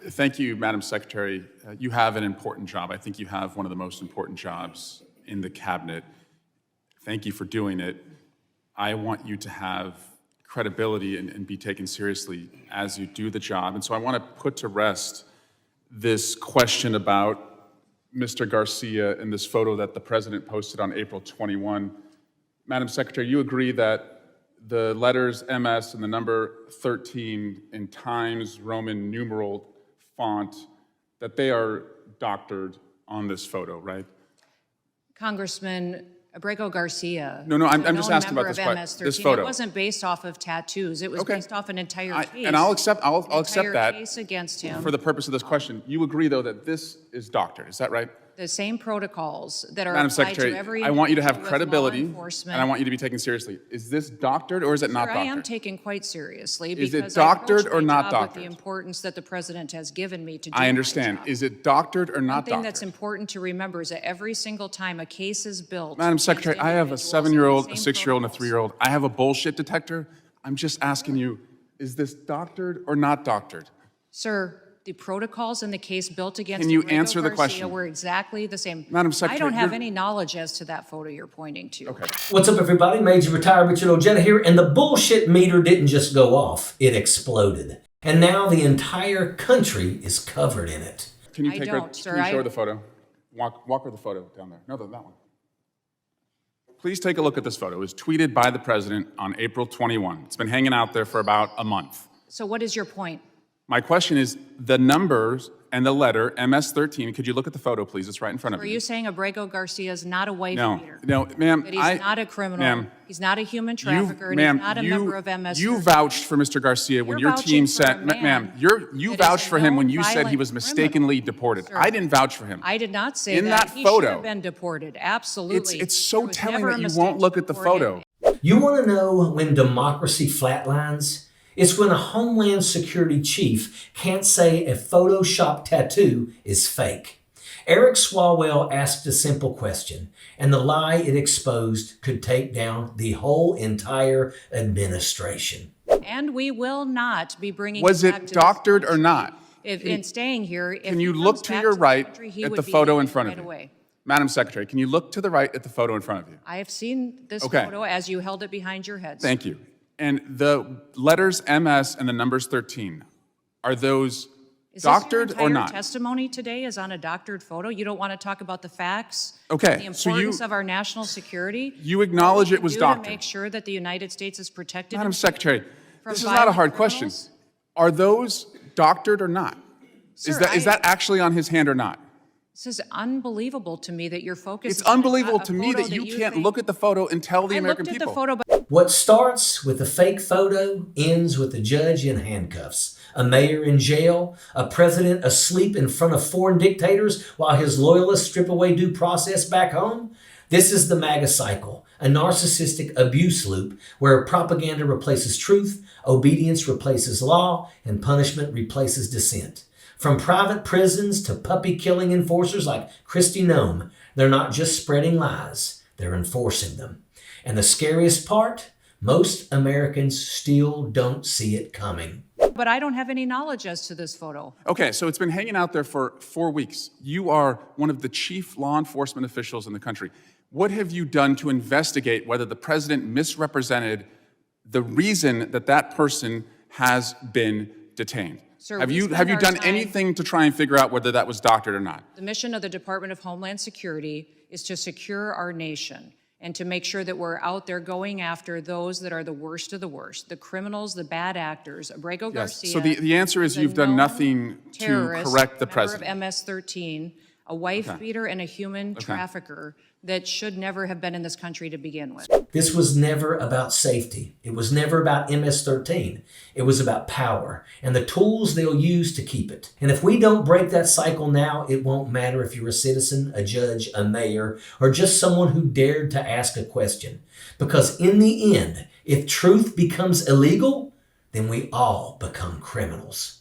Thank you, Madam Secretary. You have an important job. I think you have one of the most important jobs in the cabinet. Thank you for doing it. I want you to have credibility and be taken seriously as you do the job. And so I want to put to rest this question about Mr. Garcia and this photo that the president posted on April 21. Madam Secretary, you agree that the letters MS and the number 13 in Times Roman numeral font, that they are doctored on this photo, right? Congressman Abrego Garcia. No, I'm just asking about this photo. It wasn't based off of tattoos. It was based off an entire case. And I'll accept that case against him. For the purpose of this question. You agree, though, that this is doctored. Is that right? The same protocols that are Madam applied Secretary, to every I want you to have individual with credibility, law enforcement. and I want you to be taken seriously. Is this doctored or is it not doctored? I am taken quite seriously. Is because it doctored or not I approach my job doctored? with the importance that the president has given me to do I understand. my job. Is it doctored or not doctored? One thing that's important to remember is that every single time a case is built. Madam Secretary, I have a 7-year-old, a 6-year-old, and a protocols. 3-year-old. I have a bullshit detector. I'm just asking you, is this doctored or not doctored? Sir, the protocols in the case built against Can you Abrego answer the Garcia question? were exactly the same. Madam Secretary, I don't have you're- any knowledge as to that photo you're pointing to. Okay. What's up, everybody? Major Retired Richard Ojeda here, and the bullshit meter didn't just go off, it exploded. And now the entire country is covered in it. Can you I take don't, her, sir. can you show her the photo? Walk her the photo down there. No, that one. Please take a look at this photo. It was tweeted by the president on April 21. It's been hanging out there for about a month. So what is your point? My question is the numbers and the letter MS-13. Could you look at the photo, please? It's right in front of Are you. you saying Abrego Garcia is not a wife beater? No, ma'am. That he's not a criminal. Ma'am, He's not a human trafficker, and he's not a member of MS. You vouched for Mr. Garcia when You're your team vouching for a said, man ma'am, you that vouched is a for him when known you said he was violent mistakenly deported. Sir, I didn't vouch for him. I did not say In that He photo, should have been deported. Absolutely. It's so There was telling never a that you mistake won't look to at the deport photo. him. You want to know when democracy flatlines? It's when a Homeland Security chief can't say a Photoshop tattoo is fake. Eric Swalwell asked a simple question, and the lie it exposed could take down the whole entire administration. And we will not be bringing Was him back it to this doctored or country. not? In staying here, if Can you he look comes to back your the right country, he at would the be photo in deported front of right you? away. Madam Secretary, can you look to the right at the photo in front of you? I have seen this Okay. photo as you held it behind your head. Thank you. And the letters MS and the numbers 13, are those Is doctored this your or entire not? testimony today is on a doctored photo? You don't want to talk about the facts? Okay, The so you- importance of our national security? You acknowledge it What was we do to doctored. make sure that the United States is protected. Madam and Secretary, from this is not a violent hard question. criminals? Are those doctored or not? Sir, Is that actually on his hand or not? This is unbelievable to me that you're focused. It's unbelievable to me that you can't look at the photo and tell the American I looked people. at the photo, but What starts with a fake photo ends with a judge in handcuffs, a mayor in jail, a president asleep in front of foreign dictators while his loyalists strip away due process back home. This is the MAGA cycle, a narcissistic abuse loop where propaganda replaces truth, obedience replaces law, and punishment replaces dissent. From private prisons to puppy-killing enforcers like Kristi Noem, they're not just spreading lies, they're enforcing them. And the scariest part, most Americans still don't see it coming. I don't have any knowledge as to this photo. Okay, so it's been hanging out there for 4 weeks. You are one of the chief law enforcement officials in the country. What have you done to investigate whether the president misrepresented the reason that that person has been detained? Sir, Have we you spend our done time- anything to try and figure out whether that was doctored or not? The mission of the Department of Homeland Security is to secure our nation and to make sure that we're out there going after those that are the worst of the worst, the criminals, the bad actors. Abrego Garcia. So the answer is a you've done known nothing to terrorist, correct the member president. of MS-13, a wife beater and a human trafficker that should never have been in this country to begin with. This was never about safety. It was never about MS-13. It was about power and the tools they'll use to keep it. And if we don't break that cycle now, it won't matter if you're a citizen, a judge, a mayor, or just someone who dared to ask a question. Because in the end, if truth becomes illegal, then we all become criminals.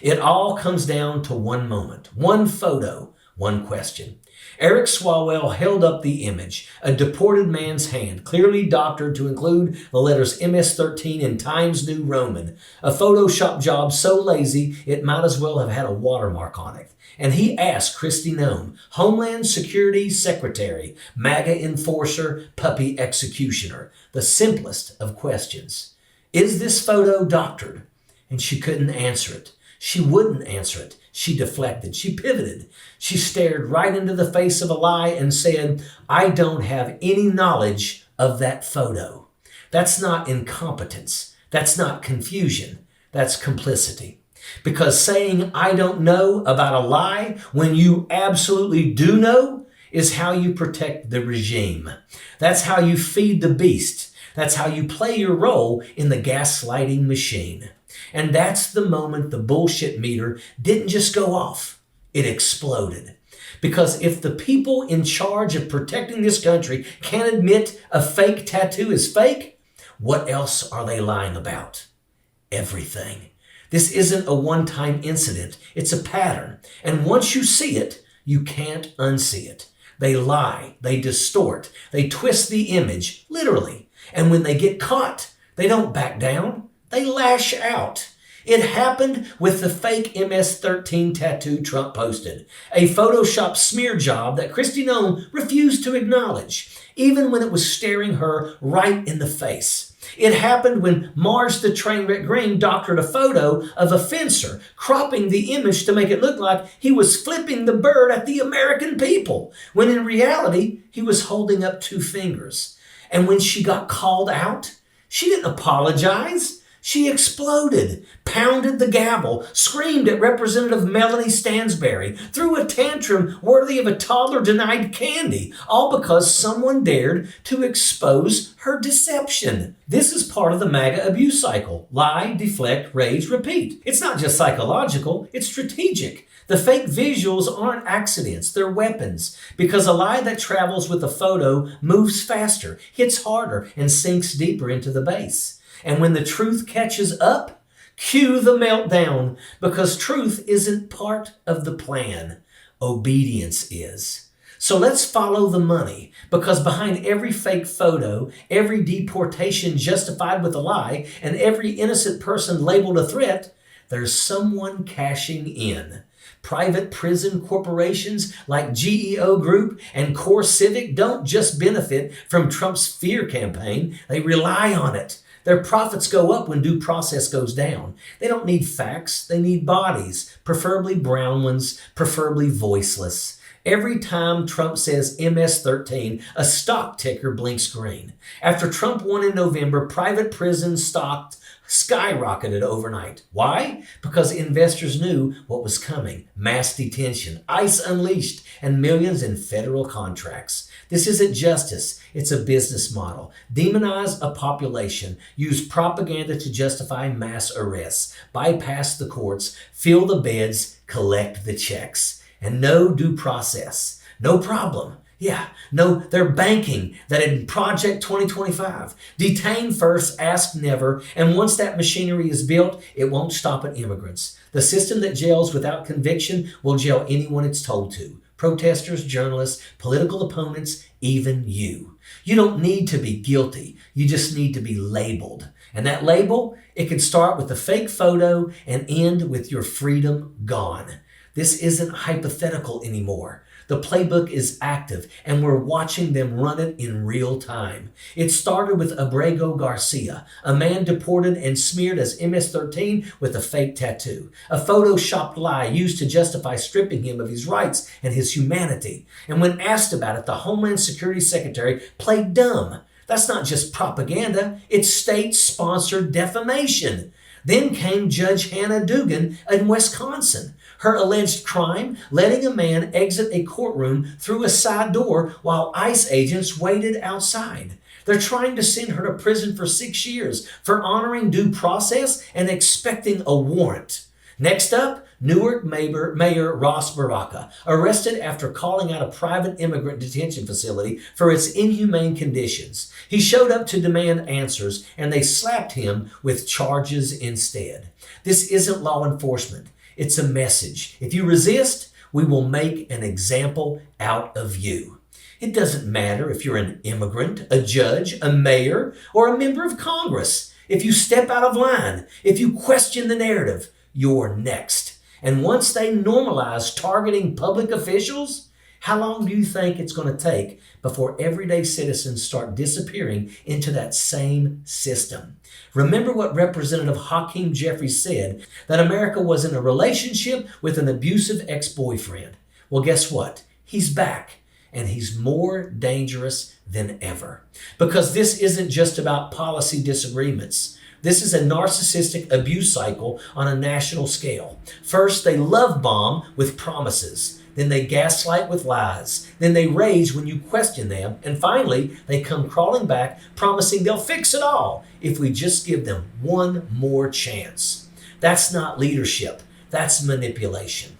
It all comes down to one moment, one photo, One question. Eric Swalwell held up the image, a deported man's hand, clearly doctored to include the letters MS-13 in Times New Roman, a Photoshop job so lazy it might as well have had a watermark on it. And he asked Kristi Noem, Homeland Security Secretary, MAGA enforcer, puppy executioner, the simplest of questions. Is this photo doctored? And she couldn't answer it. She wouldn't answer it. She deflected. She pivoted. She stared right into the face of a lie and said, I don't have any knowledge of that photo. That's not incompetence. That's not confusion. That's complicity. Because saying I don't know about a lie when you absolutely do know is how you protect the regime. That's how you feed the beast. That's how you play your role in the gaslighting machine. And that's the moment the bullshit meter didn't just go off, it exploded. Because if the people in charge of protecting this country can't admit a fake tattoo is fake, what else are they lying about? Everything. This isn't a one-time incident, it's a pattern. And once you see it, you can't unsee it. They lie, they distort, they twist the image, literally. And when they get caught, they don't back down. They lash out. It happened with the fake MS-13 tattoo Trump posted, a Photoshop smear job that Kristi Noem refused to acknowledge, even when it was staring her right in the face. It happened when Mars the Trainwreck Green doctored a photo of a fencer, cropping the image to make it look like he was flipping the bird at the American people, when in reality, he was holding up two fingers. And when she got called out, she didn't apologize. She exploded, pounded the gavel, screamed at Representative Melanie Stansbury, threw a tantrum worthy of a toddler denied candy, all because someone dared to expose her deception. This is part of the MAGA abuse cycle. Lie, deflect, rage, repeat. It's not just psychological, it's strategic. The fake visuals aren't accidents, they're weapons, because a lie that travels with a photo moves faster, hits harder, and sinks deeper into the base. And when the truth catches up, cue the meltdown, because truth isn't part of the plan. Obedience is. So let's follow the money, because behind every fake photo, every deportation justified with a lie, and every innocent person labeled a threat, there's someone cashing in. Private prison corporations like GEO Group and Core Civic don't just benefit from Trump's fear campaign, they rely on it. Their profits go up when due process goes down. They don't need facts, they need bodies, preferably brown ones, preferably voiceless. Every time Trump says MS-13, a stock ticker blinks green. After Trump won in November, private prison stock skyrocketed overnight. Why? Because investors knew what was coming. Mass detention, ICE unleashed, and millions in federal contracts. This isn't justice, it's a business model. Demonize a population, use propaganda to justify mass arrests, bypass the courts, fill the beds, collect the checks. And no due process. No problem. Yeah, no, they're banking that in Project 2025, detain first, ask never, and once that machinery is built, it won't stop at immigrants. The system that jails without conviction will jail anyone it's told to. Protesters, journalists, political opponents, even you. You don't need to be guilty. You just need to be labeled. And that label, it can start with a fake photo and end with your freedom gone. This isn't hypothetical anymore. The playbook is active, and we're watching them run it in real time. It started with Abrego Garcia, a man deported and smeared as MS-13 with a fake tattoo, a photoshopped lie used to justify stripping him of his rights and his humanity. And when asked about it, the Homeland Security Secretary played dumb. That's not just propaganda, it's state-sponsored defamation. Then came Judge Hannah Dugan in Wisconsin. Her alleged crime, letting a man exit a courtroom through a side door while ICE agents waited outside. They're trying to send her to prison for 6 years for honoring due process and expecting a warrant. Next up, Newark Mayor Ross Baraka, arrested after calling out a private immigrant detention facility for its inhumane conditions. He showed up to demand answers, and they slapped him with charges instead. This isn't law enforcement. It's a message. If you resist, We will make an example out of you. It doesn't matter if you're an immigrant, a judge, a mayor, or a member of Congress. If you step out of line, if you question the narrative, you're next. And once they normalize targeting public officials, how long do you think it's going to take before everyday citizens start disappearing into that same system? Remember what Representative Hakeem Jeffries said, that America was in a relationship with an abusive ex-boyfriend. Well, guess what? He's back, and he's more dangerous than ever. Because this isn't just about policy disagreements. This is a narcissistic abuse cycle on a national scale. First, they love bomb with promises. Then they gaslight with lies. Then they rage when you question them. And finally, they come crawling back, promising they'll fix it all if we just give them one more chance. That's not leadership. That's manipulation.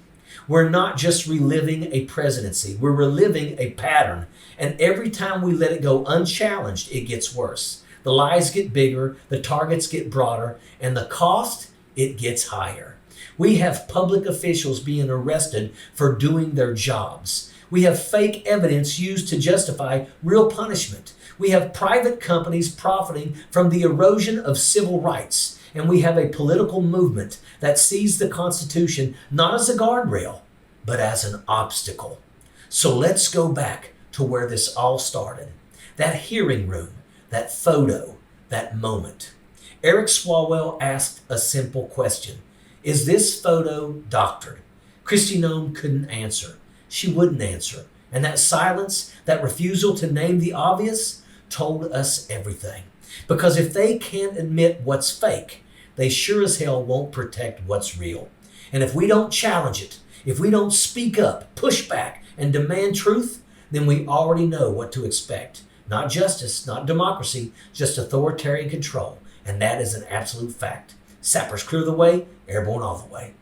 We're not just reliving a presidency. We're reliving a pattern. And every time we let it go unchallenged, it gets worse. The lies get bigger, the targets get broader, and the cost, it gets higher. We have public officials being arrested for doing their jobs. We have fake evidence used to justify real punishment. We have private companies profiting from the erosion of civil rights. And we have a political movement that sees the Constitution not as a guardrail, but as an obstacle. So let's go back to where this all started. That hearing room, that photo, that moment. Eric Swalwell asked a simple question. Is this photo doctored? Kristi Noem couldn't answer. She wouldn't answer. And that silence, that refusal to name the obvious, told us everything. Because if they can't admit what's fake, they sure as hell won't protect what's real. And if we don't challenge it, if we don't speak up, push back, and demand truth, then we already know what to expect. Not justice, not democracy, just authoritarian control. And that is an absolute fact. Sappers clear the way, airborne all the way.